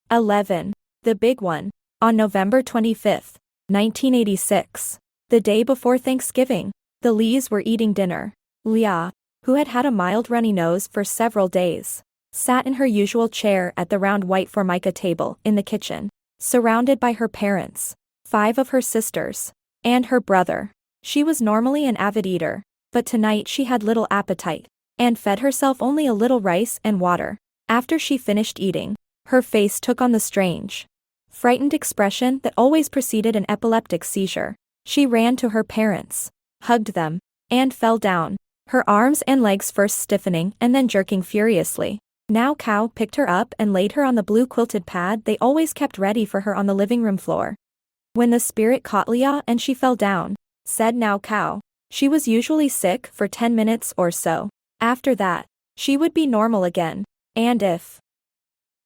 11. The big one. On November 25, 1986. The day before Thanksgiving, the Lees were eating dinner. Leah, who had had a mild runny nose for several days, sat in her usual chair at the round white Formica table in the kitchen, surrounded by her parents, 5 of her sisters, and her brother. She was normally an avid eater, but tonight she had little appetite, and fed herself only a little rice and water. After she finished eating, her face took on the strange, frightened expression that always preceded an epileptic seizure. She ran to her parents, hugged them, and fell down, her arms and legs first stiffening and then jerking furiously. Nao Kao picked her up and laid her on the blue quilted pad they always kept ready for her on the living room floor. When the spirit caught Leah and she fell down, said Nao Kao, she was usually sick for 10 minutes or so. After that, she would be normal again, and if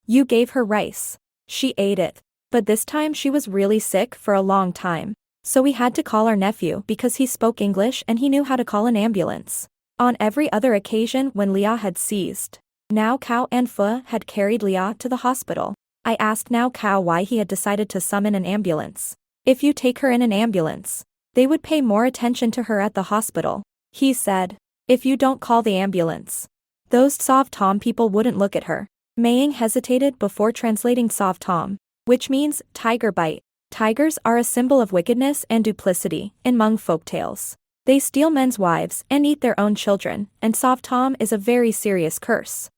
you gave her rice, she ate it. But this time she was really sick for a long time, so we had to call our nephew because he spoke English and he knew how to call an ambulance. On every other occasion when Leah had seized, Nao Kao and Phu had carried Leah to the hospital. I asked Nao Kao why he had decided to summon an ambulance. If you take her in an ambulance, they would pay more attention to her at the hospital. He said, if you don't call the ambulance, those Sov Tom people wouldn't look at her. Maying hesitated before translating Sov Tom, which means tiger bite. Tigers are a symbol of wickedness and duplicity in Hmong folktales. They steal men's wives and eat their own children, and Sov Tom is a very serious curse.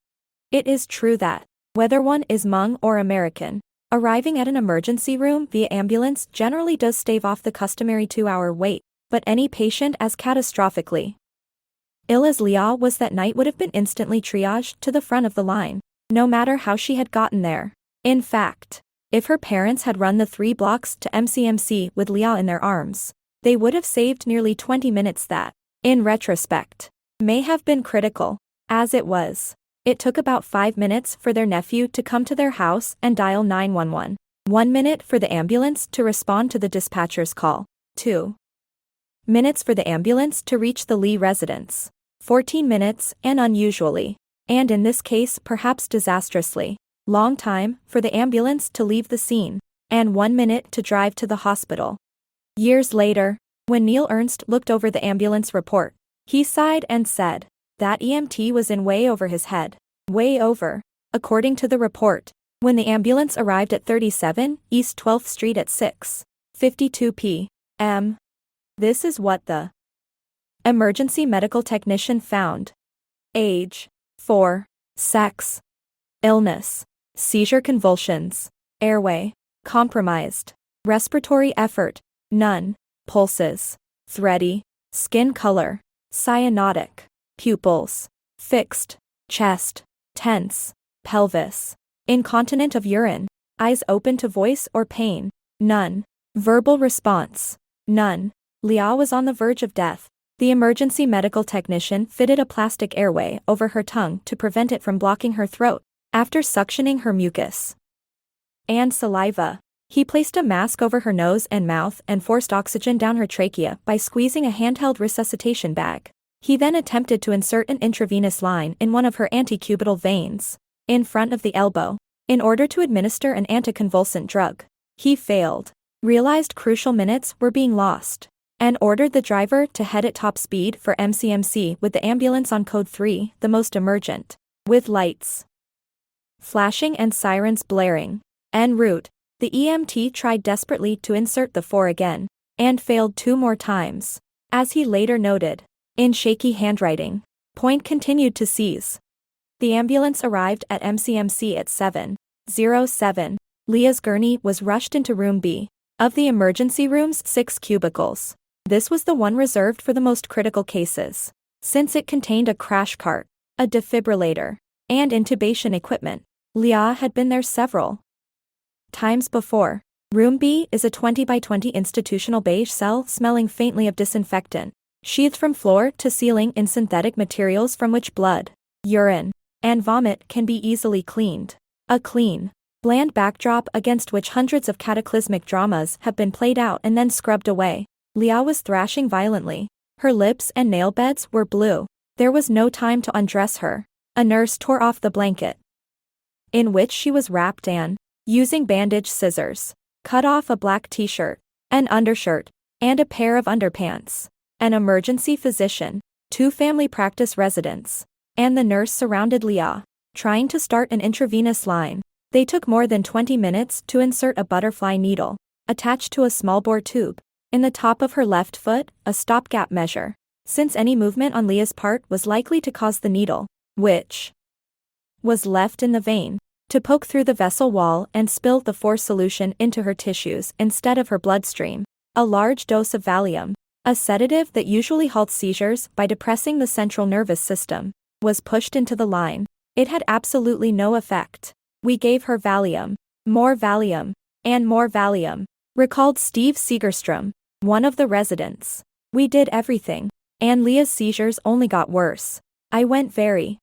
It is true that, whether one is Hmong or American, arriving at an emergency room via ambulance generally does stave off the customary 2-hour wait, but any patient as catastrophically ill as Leah was that night would have been instantly triaged to the front of the line, no matter how she had gotten there. In fact, if her parents had run the 3 blocks to MCMC with Leah in their arms, they would have saved nearly 20 minutes that, in retrospect, may have been critical. As it was, it took about 5 minutes for their nephew to come to their house and dial 911. 1 minute for the ambulance to respond to the dispatcher's call. 2 minutes for the ambulance to reach the Lee residence. 14 minutes, and unusually, and in this case perhaps disastrously, long time for the ambulance to leave the scene, and 1 minute to drive to the hospital. Years later, when Neil Ernst looked over the ambulance report, he sighed and said, that EMT was in way over his head. Way over. According to the report, when the ambulance arrived at 37 East 12th Street at 6:52 p.m. This is what the emergency medical technician found. Age: 4. Sex: illness, seizure convulsions, airway compromised, respiratory effort none, pulses thready, skin color cyanotic, pupils fixed, chest tense, pelvis incontinent of urine, eyes open to voice or pain none, verbal response none. Leah was on the verge of death. The emergency medical technician fitted a plastic airway over her tongue to prevent it from blocking her throat. After suctioning her mucus and saliva, he placed a mask over her nose and mouth and forced oxygen down her trachea by squeezing a handheld resuscitation bag. He then attempted to insert an intravenous line in one of her antecubital veins, in front of the elbow, in order to administer an anticonvulsant drug. He failed, realized crucial minutes were being lost, and ordered the driver to head at top speed for MCMC with the ambulance on code 3, the most emergent, with lights flashing and sirens blaring. En route, the EMT tried desperately to insert the 4 again, and failed 2 more times. As he later noted, in shaky handwriting, Point continued to seize. The ambulance arrived at MCMC at 7:07. Leah's gurney was rushed into room B. Of the emergency room's 6 cubicles, this was the one reserved for the most critical cases, since it contained a crash cart, a defibrillator, and intubation equipment. Leah had been there several times before. Room B is a 20 by 20 institutional beige cell smelling faintly of disinfectant, sheathed from floor to ceiling in synthetic materials from which blood, urine, and vomit can be easily cleaned. A clean, bland backdrop against which hundreds of cataclysmic dramas have been played out and then scrubbed away. Leah was thrashing violently. Her lips and nail beds were blue. There was no time to undress her. A nurse tore off the blanket in which she was wrapped and Using bandage scissors. Cut off a black t-shirt, an undershirt, and a pair of underpants. An emergency physician, 2 family practice residents, and the nurse surrounded Leah, trying to start an intravenous line. They took more than 20 minutes to insert a butterfly needle, attached to a small bore tube, in the top of her left foot, a stopgap measure, since any movement on Leah's part was likely to cause the needle, which was left in the vein, to poke through the vessel wall and spill the force solution into her tissues instead of her bloodstream. A large dose of Valium, a sedative that usually halts seizures by depressing the central nervous system, was pushed into the line. It had absolutely no effect. We gave her Valium, and more Valium, recalled Steve Segerstrom, one of the residents. We did everything, and Leah's seizures only got worse. I went very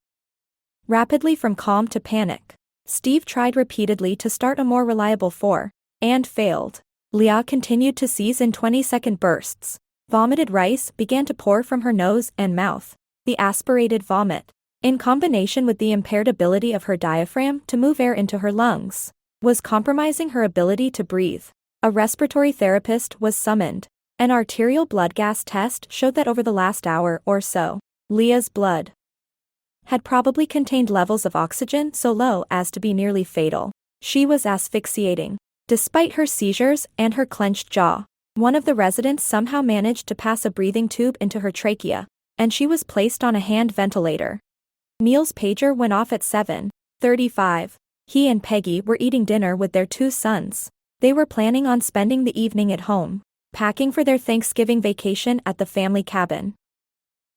rapidly from calm to panic. Steve tried repeatedly to start a more reliable 4, and failed. Leah continued to seize in 20-second bursts. Vomited rice began to pour from her nose and mouth. The aspirated vomit, in combination with the impaired ability of her diaphragm to move air into her lungs, was compromising her ability to breathe. A respiratory therapist was summoned. An arterial blood gas test showed that over the last hour or so, Leah's blood had probably contained levels of oxygen so low as to be nearly fatal. She was asphyxiating. Despite her seizures and her clenched jaw, one of the residents somehow managed to pass a breathing tube into her trachea, and she was placed on a hand ventilator. Neil's pager went off at 7:35. He and Peggy were eating dinner with their 2 sons. They were planning on spending the evening at home, packing for their Thanksgiving vacation at the family cabin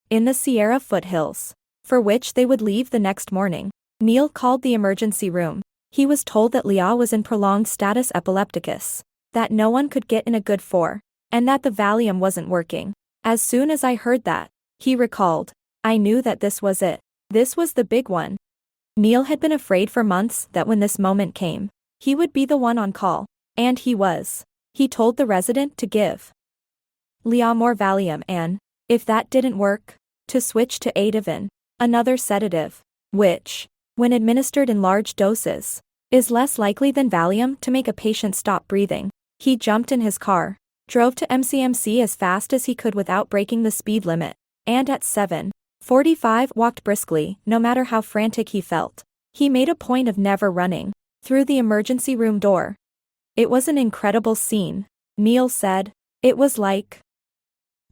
in the Sierra foothills, for which they would leave the next morning. Neil called the emergency room. He was told that Leah was in prolonged status epilepticus, that no one could get in a good 4, and that the Valium wasn't working. As soon as I heard that, he recalled, I knew that this was it. This was the big one. Neil had been afraid for months that when this moment came, he would be the one on call, and he was. He told the resident to give Leah more Valium and, if that didn't work, to switch to Ativan, another sedative, which, when administered in large doses, is less likely than Valium to make a patient stop breathing. He jumped in his car, drove to MCMC as fast as he could without breaking the speed limit, and at 7:45 walked briskly, no matter how frantic he felt. He made a point of never running through the emergency room door. It was an incredible scene, Neil said. It was like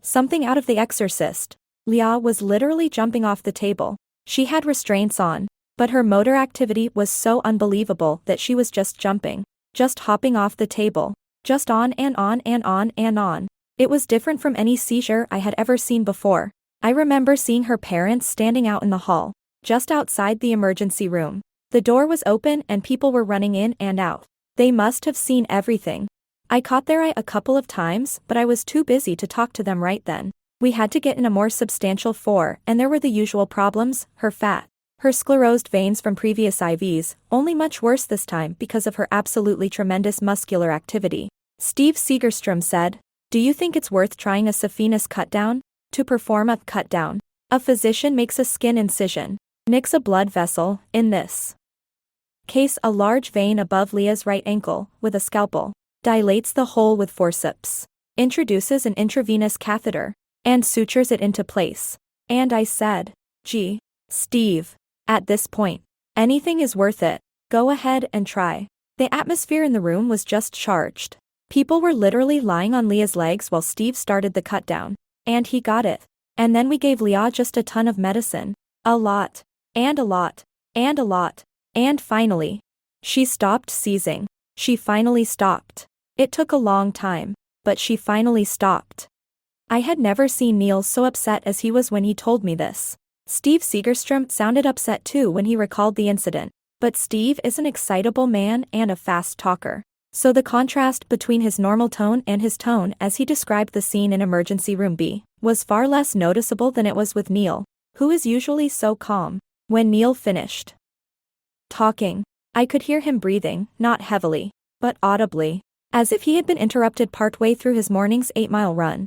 something out of The Exorcist. Leah was literally jumping off the table. She had restraints on, but her motor activity was so unbelievable that she was just jumping, just hopping off the table, just on and on and on and on. It was different from any seizure I had ever seen before. I remember seeing her parents standing out in the hall, just outside the emergency room. The door was open and people were running in and out. They must have seen everything. I caught their eye a couple of times, but I was too busy to talk to them right then. We had to get in a more substantial 4, and there were the usual problems, her fat, her sclerosed veins from previous IVs, only much worse this time because of her absolutely tremendous muscular activity. Steve Segerstrom said, do you think it's worth trying a saphenous cut-down? To perform a cut-down, a physician makes a skin incision, nicks a blood vessel, in this case a large vein above Leah's right ankle, with a scalpel, dilates the hole with forceps, introduces an intravenous catheter, and sutures it into place. And I said, gee, Steve, at this point, anything is worth it. Go ahead and try. The atmosphere in the room was just charged. People were literally lying on Leah's legs while Steve started the cut down. And he got it. And then we gave Leah just a ton of medicine. A lot. And a lot. And a lot. And finally, she stopped seizing. She finally stopped. It took a long time, but she finally stopped. I had never seen Neil so upset as he was when he told me this. Steve Segerstrom sounded upset too when he recalled the incident, but Steve is an excitable man and a fast talker. So the contrast between his normal tone and his tone as he described the scene in Emergency Room B was far less noticeable than it was with Neil, who is usually so calm. When Neil finished talking, I could hear him breathing, not heavily, but audibly, as if he had been interrupted partway through his morning's 8-mile run.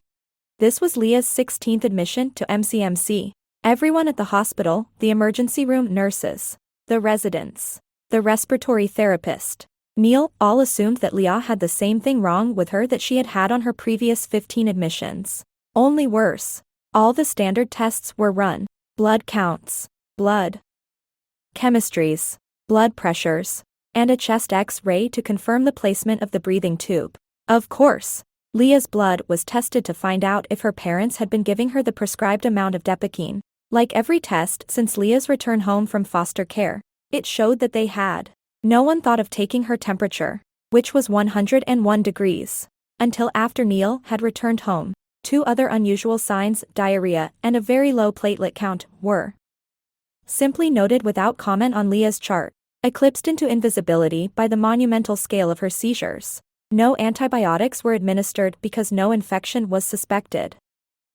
This was Leah's 16th admission to MCMC. Everyone at the hospital, the emergency room nurses, the residents, the respiratory therapist, Neil all assumed that Leah had the same thing wrong with her that she had had on her previous 15 admissions. Only worse. All the standard tests were run. Blood counts, blood chemistries, blood pressures, and a chest X-ray to confirm the placement of the breathing tube. Of course, Leah's blood was tested to find out if her parents had been giving her the prescribed amount of depakine. Like every test since Leah's return home from foster care, it showed that they had. No one thought of taking her temperature, which was 101 degrees, until after Neil had returned home. 2 other unusual signs, diarrhea and a very low platelet count, were simply noted without comment on Leah's chart, eclipsed into invisibility by the monumental scale of her seizures. No antibiotics were administered because no infection was suspected.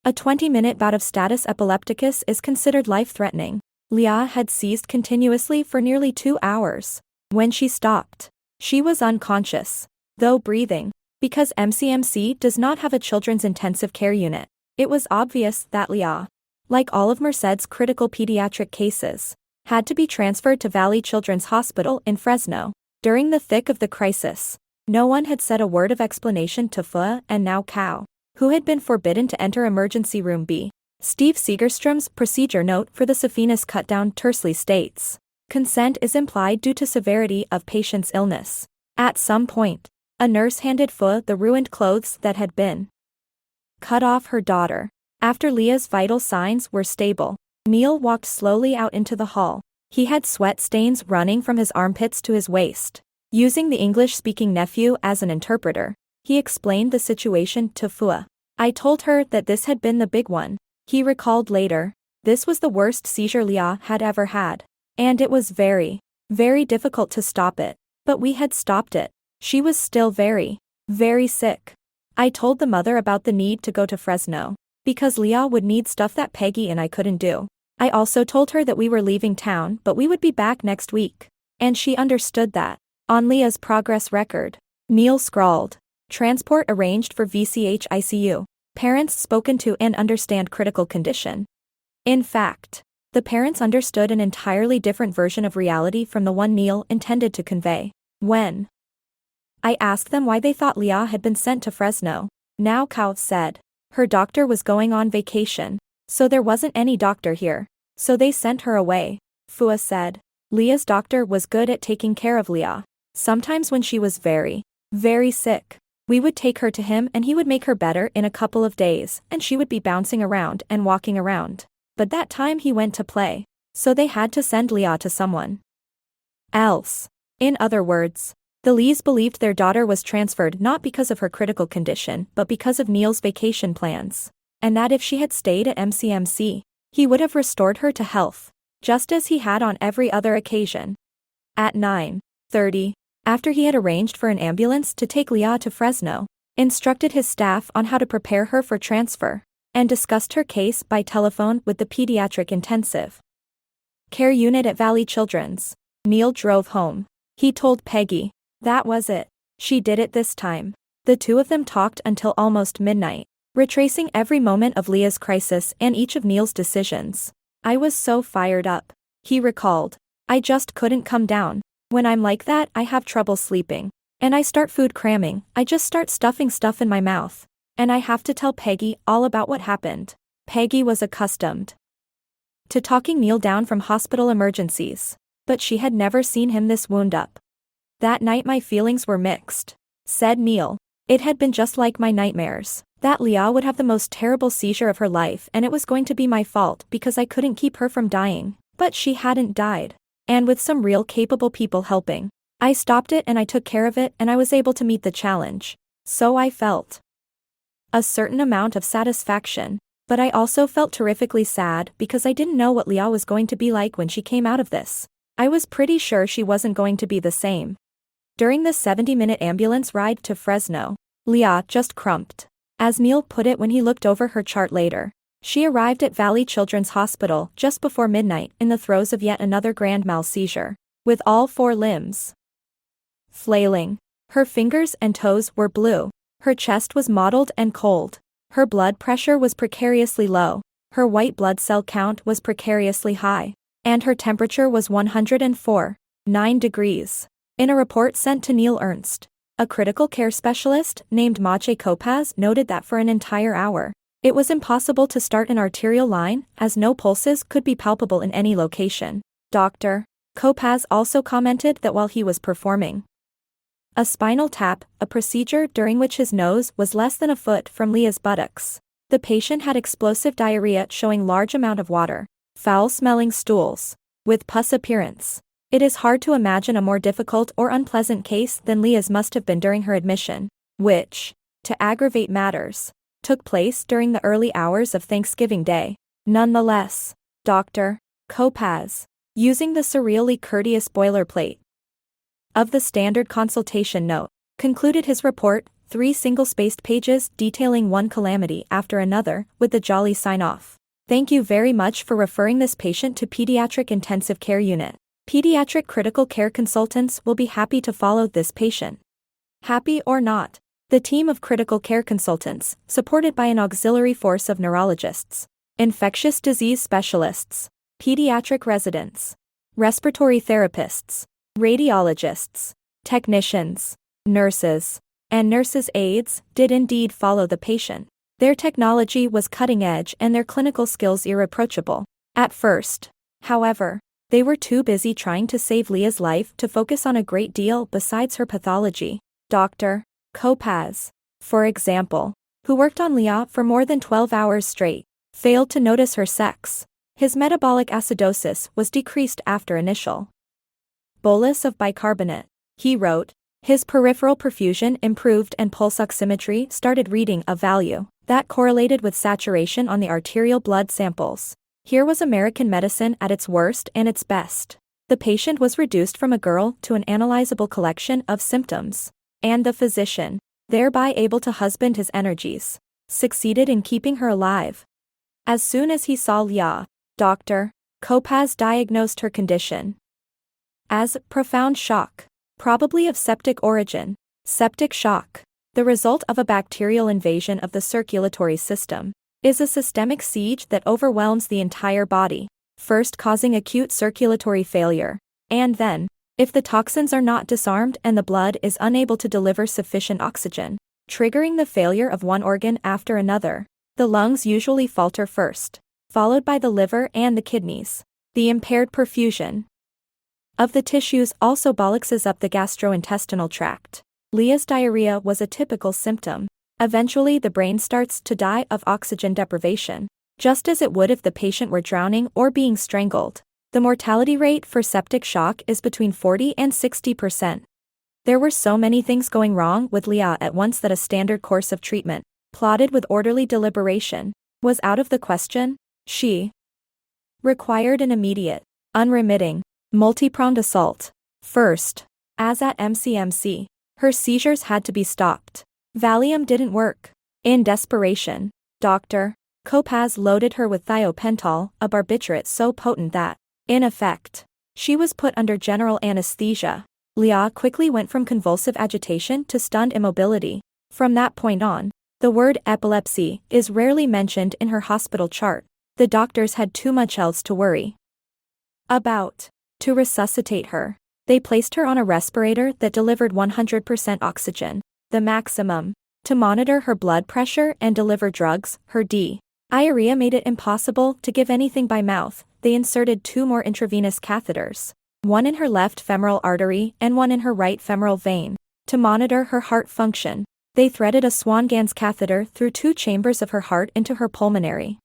A 20-minute bout of status epilepticus is considered life-threatening. Leah had seized continuously for nearly 2 hours. When she stopped, she was unconscious, though breathing. Because MCMC does not have a children's intensive care unit, it was obvious that Leah, like all of Merced's critical pediatric cases, had to be transferred to Valley Children's Hospital in Fresno. During the thick of the crisis, no one had said a word of explanation to Pua and Nao Kao, who had been forbidden to enter emergency room B. Steve Segerstrom's procedure note for the Safinas cut-down tersely states, consent is implied due to severity of patient's illness. At some point, a nurse handed Pua the ruined clothes that had been cut off her daughter. After Leah's vital signs were stable, Neil walked slowly out into the hall. He had sweat stains running from his armpits to his waist. Using the English-speaking nephew as an interpreter, he explained the situation to Pua. I told her that this had been the big one. He recalled later, this was the worst seizure Leah had ever had. And it was very, very difficult to stop it. But we had stopped it. She was still very, very sick. I told the mother about the need to go to Fresno, because Leah would need stuff that Peggy and I couldn't do. I also told her that we were leaving town but we would be back next week. And she understood that. On Leah's progress record, Neil scrawled, transport arranged for VCH ICU. Parents spoken to and understand critical condition. In fact, the parents understood an entirely different version of reality from the one Neil intended to convey. When I asked them why they thought Leah had been sent to Fresno, Nao Kao said, her doctor was going on vacation, so there wasn't any doctor here, so they sent her away. Pua said, Leah's doctor was good at taking care of Leah. Sometimes when she was very, very sick, we would take her to him and he would make her better in a couple of days and she would be bouncing around and walking around. But that time he went to play, so they had to send Leah to someone else. In other words, the Lees believed their daughter was transferred not because of her critical condition but because of Neil's vacation plans, and that if she had stayed at MCMC, he would have restored her to health, just as he had on every other occasion. At 9:30, after he had arranged for an ambulance to take Leah to Fresno, instructed his staff on how to prepare her for transfer, and discussed her case by telephone with the pediatric intensive care unit at Valley Children's, Neil drove home. He told Peggy, that was it. She did it this time. The 2 of them talked until almost midnight, retracing every moment of Leah's crisis and each of Neil's decisions. I was so fired up. He recalled. I just couldn't come down. When I'm like that, I have trouble sleeping. And I start food cramming, I just start stuffing stuff in my mouth. And I have to tell Peggy all about what happened. Peggy was accustomed to talking Neil down from hospital emergencies, but she had never seen him this wound up. That night my feelings were mixed, said Neil. It had been just like my nightmares, that Leah would have the most terrible seizure of her life and it was going to be my fault because I couldn't keep her from dying. But she hadn't died. And with some real capable people helping, I stopped it and I took care of it and I was able to meet the challenge. So I felt a certain amount of satisfaction, but I also felt terrifically sad because I didn't know what Leah was going to be like when she came out of this. I was pretty sure she wasn't going to be the same. During the 70-minute ambulance ride to Fresno, Leah just crumped, as Neil put it when he looked over her chart later. She arrived at Valley Children's Hospital just before midnight in the throes of yet another grand mal seizure, with all 4 limbs flailing. Her fingers and toes were blue. Her chest was mottled and cold. Her blood pressure was precariously low. Her white blood cell count was precariously high. And her temperature was 104.9 degrees. In a report sent to Neil Ernst, a critical care specialist named Maciej Kopacz noted that for an entire hour, it was impossible to start an arterial line as no pulses could be palpable in any location. Dr. Kopacz also commented that while he was performing a spinal tap, a procedure during which his nose was less than a foot from Leah's buttocks, the patient had explosive diarrhea showing large amount of water, foul-smelling stools, with pus appearance. It is hard to imagine a more difficult or unpleasant case than Leah's must have been during her admission, which, to aggravate matters, took place during the early hours of Thanksgiving Day. Nonetheless, Dr. Kopacz, using the surreally courteous boilerplate of the standard consultation note, concluded his report, 3 single-spaced pages detailing one calamity after another, with the jolly sign-off. Thank you very much for referring this patient to Pediatric Intensive Care Unit. Pediatric critical care consultants will be happy to follow this patient. Happy or not, the team of critical care consultants, supported by an auxiliary force of neurologists, infectious disease specialists, pediatric residents, respiratory therapists, radiologists, technicians, nurses, and nurses' aides, did indeed follow the patient. Their technology was cutting edge and their clinical skills irreproachable. At first, however, they were too busy trying to save Leah's life to focus on a great deal besides her pathology. Dr. Kopacz, for example, who worked on Leah for more than 12 hours straight, failed to notice her sex. His metabolic acidosis was decreased after initial bolus of bicarbonate. He wrote, his peripheral perfusion improved and pulse oximetry started reading a value that correlated with saturation on the arterial blood samples. Here was American medicine at its worst and its best. The patient was reduced from a girl to an analyzable collection of symptoms, and the physician, thereby able to husband his energies, succeeded in keeping her alive. As soon as he saw Leah, Dr. Kopacz diagnosed her condition as profound shock, probably of septic origin. Septic shock, the result of a bacterial invasion of the circulatory system, is a systemic siege that overwhelms the entire body, first causing acute circulatory failure, and then, if the toxins are not disarmed and the blood is unable to deliver sufficient oxygen, triggering the failure of one organ after another. The lungs usually falter first, followed by the liver and the kidneys. The impaired perfusion of the tissues also bollockses up the gastrointestinal tract. Leah's diarrhea was a typical symptom. Eventually the brain starts to die of oxygen deprivation, just as it would if the patient were drowning or being strangled. The mortality rate for septic shock is between 40 and 60%. There were so many things going wrong with Leah at once that a standard course of treatment, plotted with orderly deliberation, was out of the question. She required an immediate, unremitting, multi-pronged assault. First, as at MCMC, her seizures had to be stopped. Valium didn't work. In desperation, Dr. Kopacz loaded her with thiopental, a barbiturate so potent that, in effect, she was put under general anesthesia. Leah quickly went from convulsive agitation to stunned immobility. From that point on, the word epilepsy is rarely mentioned in her hospital chart. The doctors had too much else to worry about. To resuscitate her, they placed her on a respirator that delivered 100% oxygen, the maximum. To monitor her blood pressure and deliver drugs, her diarrhea made it impossible to give anything by mouth. They inserted 2 more intravenous catheters, one in her left femoral artery and one in her right femoral vein. To monitor her heart function, they threaded a Swan-Ganz catheter through 2 chambers of her heart into her pulmonary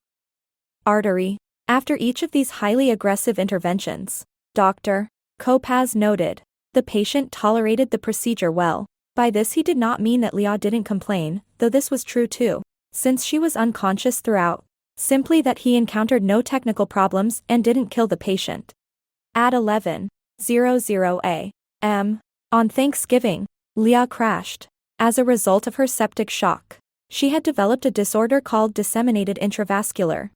artery. After each of these highly aggressive interventions, Dr. Kopacz noted, the patient tolerated the procedure well. By this he did not mean that Leah didn't complain, though this was true too, since she was unconscious throughout. Simply that he encountered no technical problems and didn't kill the patient. At 11:00 a.m. on Thanksgiving, Leah crashed. As a result of her septic shock, she had developed a disorder called disseminated intravascular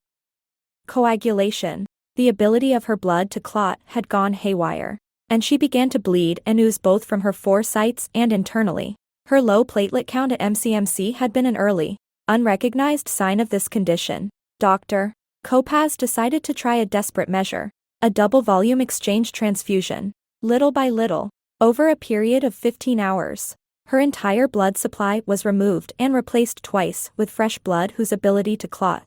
coagulation. The ability of her blood to clot had gone haywire, and she began to bleed and ooze both from her 4 sites and internally. Her low platelet count at MCMC had been an early, unrecognized sign of this condition. Dr. Kopacz decided to try a desperate measure, a double volume exchange transfusion. Little by little, Over a period of 15 hours, her entire blood supply was removed and replaced twice with fresh blood whose ability to clot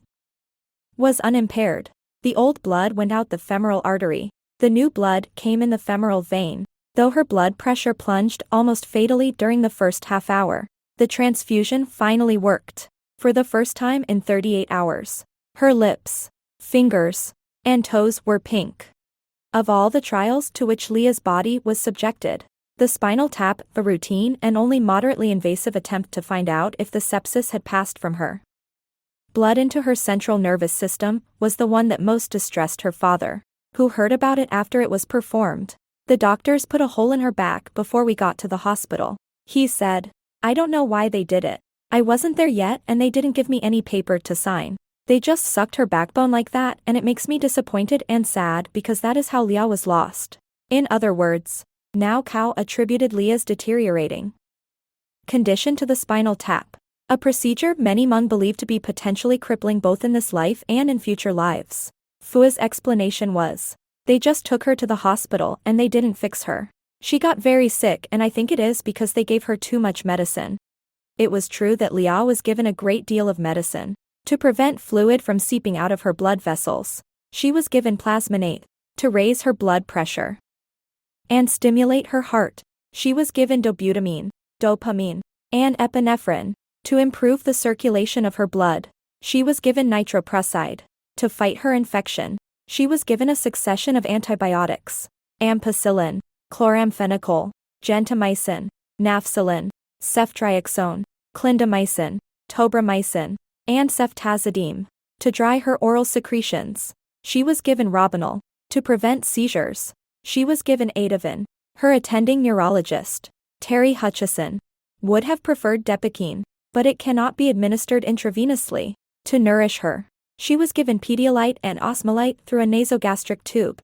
was unimpaired. The old blood went out the femoral artery. The new blood came in the femoral vein. Though her blood pressure plunged almost fatally during the first half hour, the transfusion finally worked. For the first time in 38 hours, her lips, fingers, and toes were pink. Of all the trials to which Leah's body was subjected, the spinal tap, a routine and only moderately invasive attempt to find out if the sepsis had passed from her blood into her central nervous system, was the one that most distressed her father, who heard about it after it was performed. The doctors put a hole in her back before we got to the hospital. He said, "I don't know why they did it. I wasn't there yet and they didn't give me any paper to sign. They just sucked her backbone like that, and it makes me disappointed and sad because that is how Leah was lost." In other words, Nao Kao attributed Leah's deteriorating condition to the spinal tap, a procedure many Hmong believe to be potentially crippling both in this life and in future lives. Fua's explanation was, "They just took her to the hospital and they didn't fix her. She got very sick and I think it is because they gave her too much medicine." It was true that Leah was given a great deal of medicine to prevent fluid from seeping out of her blood vessels. She was given plasminate to raise her blood pressure and stimulate her heart. She was given dobutamine, dopamine, and epinephrine to improve the circulation of her blood. She was given nitroprusside to fight her infection. She was given a succession of antibiotics: ampicillin, chloramphenicol, gentamicin, nafcillin, ceftriaxone, clindamycin, tobramycin, and ceftazidime to dry her oral secretions. She was given Robinol to prevent seizures. She was given Ativan. Her attending neurologist, Terry Hutchison, would have preferred Depakine, but it cannot be administered intravenously. To nourish her, she was given Pedialyte and Osmolite through a nasogastric tube.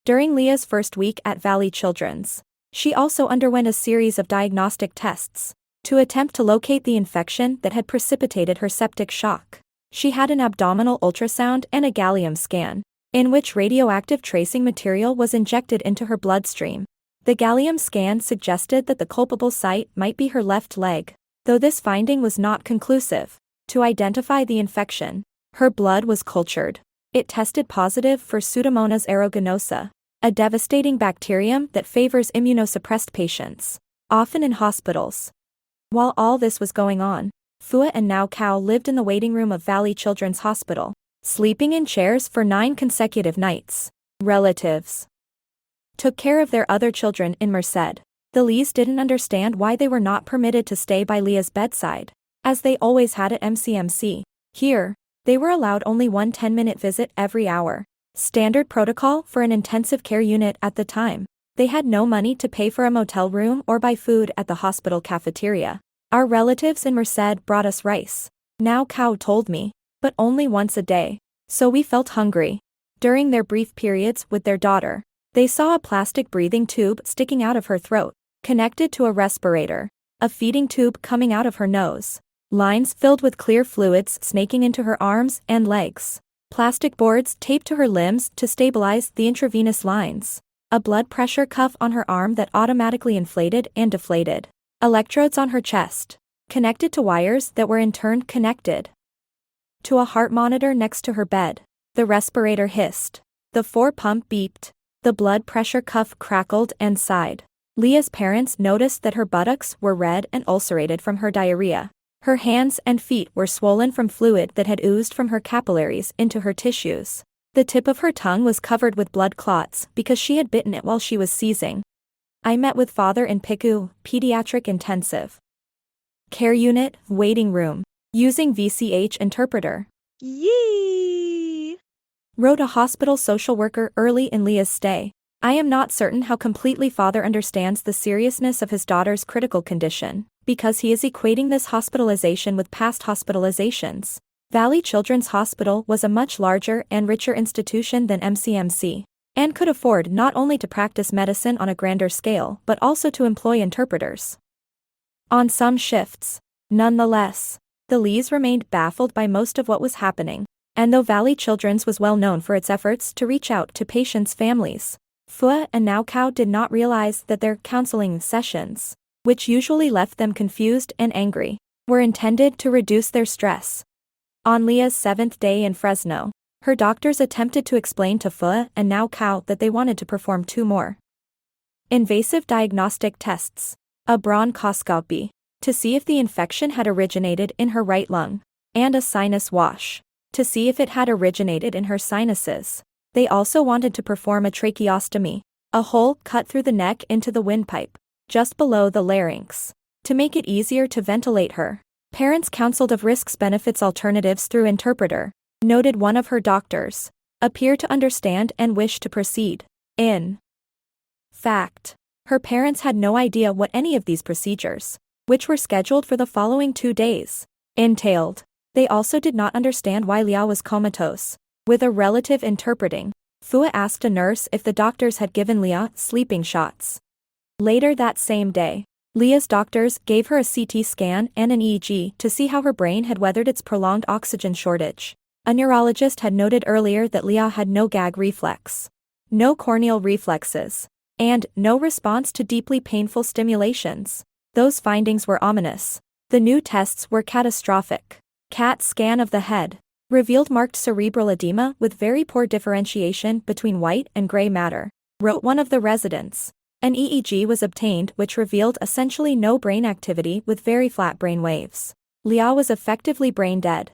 During Leah's first week at Valley Children's, she also underwent a series of diagnostic tests to attempt to locate the infection that had precipitated her septic shock. She had an abdominal ultrasound and a gallium scan, in which radioactive tracing material was injected into her bloodstream. The gallium scan suggested that the culpable site might be her left leg, though this finding was not conclusive. To identify the infection, her blood was cultured. It tested positive for Pseudomonas aeruginosa, a devastating bacterium that favors immunosuppressed patients, often in hospitals. While all this was going on, Fua and Nao Kao lived in the waiting room of Valley Children's Hospital, sleeping in chairs for 9 consecutive nights. Relatives took care of their other children in Merced. The Lees didn't understand why they were not permitted to stay by Leah's bedside, as they always had at MCMC. Here, they were allowed only one 10-minute visit every hour, standard protocol for an intensive care unit at the time. They had no money to pay for a motel room or buy food at the hospital cafeteria. "Our relatives in Merced brought us rice," Nao Kao told me, "but only once a day, so we felt hungry." During their brief periods with their daughter, they saw a plastic breathing tube sticking out of her throat, connected to a respirator, a feeding tube coming out of her nose, lines filled with clear fluids snaking into her arms and legs, plastic boards taped to her limbs to stabilize the intravenous lines, a blood pressure cuff on her arm that automatically inflated and deflated, electrodes on her chest, connected to wires that were in turn connected to a heart monitor next to her bed. The respirator hissed. The 4-pump beeped. The blood pressure cuff crackled and sighed. Leah's parents noticed that her buttocks were red and ulcerated from her diarrhea. Her hands and feet were swollen from fluid that had oozed from her capillaries into her tissues. The tip of her tongue was covered with blood clots because she had bitten it while she was seizing. I met with father in PICU, Pediatric Intensive Care Unit, waiting room, using VCH interpreter. Yee! Wrote a hospital social worker early in Leah's stay. I am not certain how completely father understands the seriousness of his daughter's critical condition, because he is equating this hospitalization with past hospitalizations. Valley Children's Hospital was a much larger and richer institution than MCMC, and could afford not only to practice medicine on a grander scale but also to employ interpreters on some shifts. Nonetheless, the Lees remained baffled by most of what was happening, and though Valley Children's was well known for its efforts to reach out to patients' families, Pua and Nao Kao did not realize that their counseling sessions, which usually left them confused and angry, were intended to reduce their stress. On Leah's 7th day in Fresno, her doctors attempted to explain to Pua and Nao Kao that they wanted to perform 2 more invasive diagnostic tests, a bronchoscopy, to see if the infection had originated in her right lung, and a sinus wash, to see if it had originated in her sinuses. They also wanted to perform a tracheostomy, a hole cut through the neck into the windpipe, just below the larynx, to make it easier to ventilate her. Parents counseled of risks-benefits alternatives through interpreter, noted one of her doctors, appear to understand and wish to proceed. In fact, her parents had no idea what any of these procedures, which were scheduled for the following 2 days, entailed. They also did not understand why Leah was comatose. With a relative interpreting, Pua asked a nurse if the doctors had given Leah sleeping shots. Later that same day, Leah's doctors gave her a CT scan and an EEG to see how her brain had weathered its prolonged oxygen shortage. A neurologist had noted earlier that Leah had no gag reflex, no corneal reflexes, and no response to deeply painful stimulations. Those findings were ominous. The new tests were catastrophic. CAT scan of the head revealed marked cerebral edema with very poor differentiation between white and gray matter, wrote one of the residents. An EEG was obtained which revealed essentially no brain activity with very flat brain waves. Leah was effectively brain dead.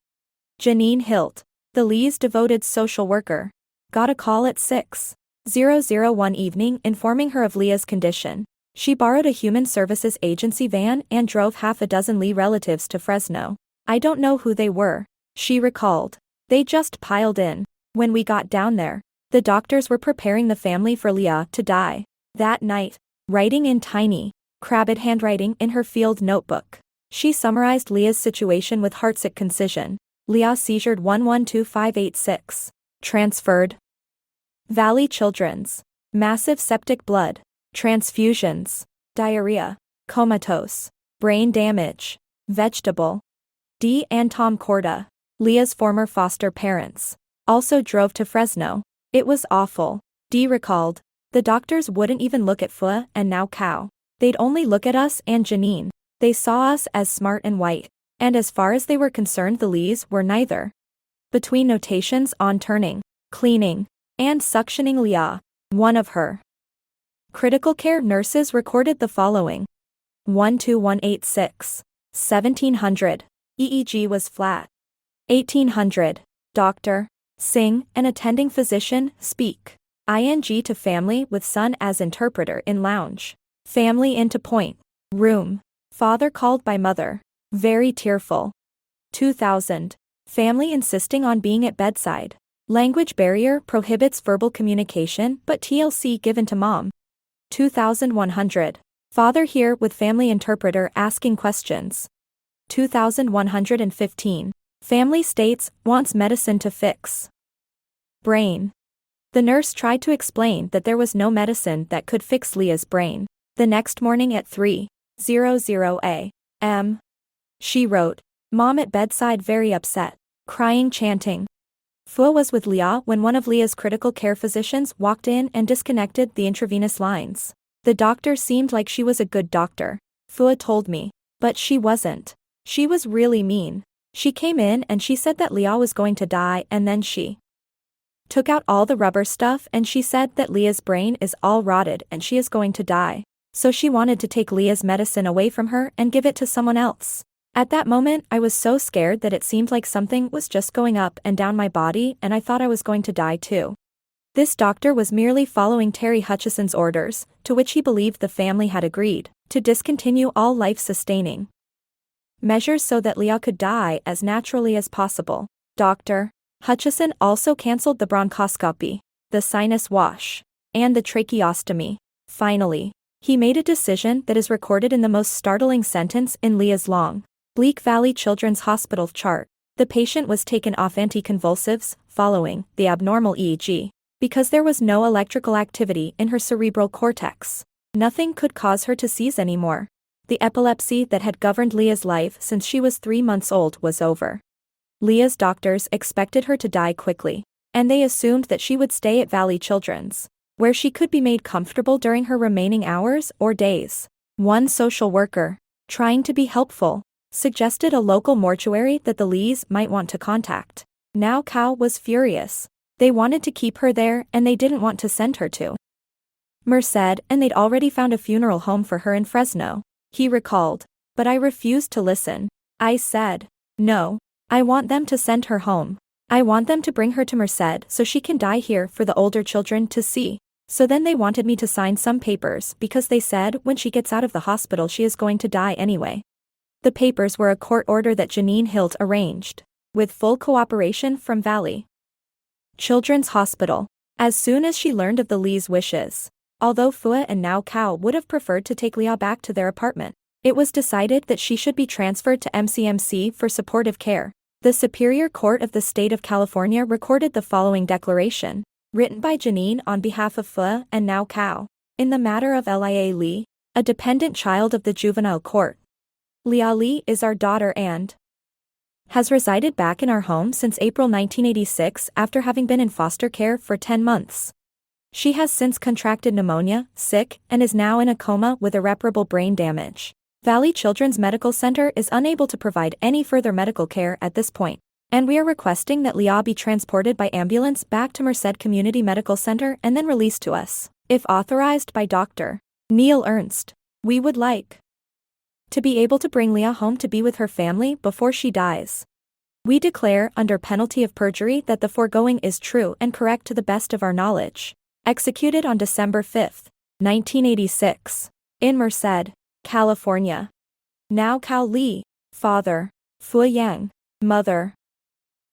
Janine Hilt, the Lee's devoted social worker, got a call at 6:00 one evening informing her of Leah's condition. She borrowed a human services agency van and drove half a dozen Lee relatives to Fresno. I don't know who they were, she recalled. They just piled in. When we got down there, the doctors were preparing the family for Leah to die. That night, writing in tiny, crabbed handwriting in her field notebook, she summarized Leah's situation with heartsick concision. Leah seizured 112586. Transferred. Valley Children's. Massive septic blood. Transfusions. Diarrhea. Comatose. Brain damage. Vegetable. Dee and Tom Corda, Leah's former foster parents, also drove to Fresno. It was awful, Dee recalled. The doctors wouldn't even look at Pua and Nao Kao. They'd only look at us and Janine. They saw us as smart and white, and as far as they were concerned the Lees were neither. Between notations on turning, cleaning, and suctioning Leah, one of her critical care nurses recorded the following. 12186. 1700. EEG was flat. 1800. Doctor, sing, an attending physician, speak. ING to family with son as interpreter in lounge. Family into point. Room. Father called by mother. Very tearful. 2000. Family insisting on being at bedside. Language barrier prohibits verbal communication but TLC given to mom. 2100. Father here with family interpreter asking questions. 2115. Family states, wants medicine to fix brain. The nurse tried to explain that there was no medicine that could fix Leah's brain. The next morning at 3:00 a.m., she wrote, Mom at bedside very upset, crying chanting. Pua was with Leah when one of Leah's critical care physicians walked in and disconnected the intravenous lines. The doctor seemed like she was a good doctor, Pua told me, but she wasn't. She was really mean. She came in and she said that Leah was going to die and then she took out all the rubber stuff and she said that Leah's brain is all rotted and she is going to die. So she wanted to take Leah's medicine away from her and give it to someone else. At that moment I was so scared that it seemed like something was just going up and down my body and I thought I was going to die too. This doctor was merely following Terry Hutchison's orders, to which he believed the family had agreed, to discontinue all life-sustaining measures so that Leah could die as naturally as possible. Dr. Hutchison also cancelled the bronchoscopy, the sinus wash, and the tracheostomy. Finally, he made a decision that is recorded in the most startling sentence in Leah's long, bleak Valley Children's Hospital chart. The patient was taken off anticonvulsives, following the abnormal EEG, because there was no electrical activity in her cerebral cortex. Nothing could cause her to seize anymore. The epilepsy that had governed Leah's life since she was 3 months old was over. Leah's doctors expected her to die quickly, and they assumed that she would stay at Valley Children's. where she could be made comfortable during her remaining hours or days. One social worker, trying to be helpful, suggested a local mortuary that the Lees might want to contact. Nao Kao was furious. They wanted to keep her there and they didn't want to send her to Merced, and they'd already found a funeral home for her in Fresno. He recalled. But I refused to listen. I said, no, I want them to send her home. I want them to bring her to Merced so she can die here for the older children to see. So then they wanted me to sign some papers because they said when she gets out of the hospital she is going to die anyway. The papers were a court order that Janine Hilt arranged, with full cooperation from Valley Children's Hospital. As soon as she learned of the Lee's wishes, although Fua and Nao Kao would have preferred to take Lia back to their apartment, it was decided that she should be transferred to MCMC for supportive care. The Superior Court of the State of California recorded the following declaration, written by Janine on behalf of Fua and Nao Kao. In the matter of Lia Lee, a dependent child of the juvenile court, Lia Lee is our daughter and has resided back in our home since April 1986 after having been in foster care for 10 months. She has since contracted pneumonia, sick, and is now in a coma with irreparable brain damage. Valley Children's Medical Center is unable to provide any further medical care at this point, and we are requesting that Lia be transported by ambulance back to Merced Community Medical Center and then released to us, if authorized by Dr. Neil Ernst. We would like to be able to bring Lia home to be with her family before she dies. We declare under penalty of perjury that the foregoing is true and correct to the best of our knowledge. Executed on December 5, 1986. In Merced, California. Nao Kao Lee, father. Fua Yang, mother.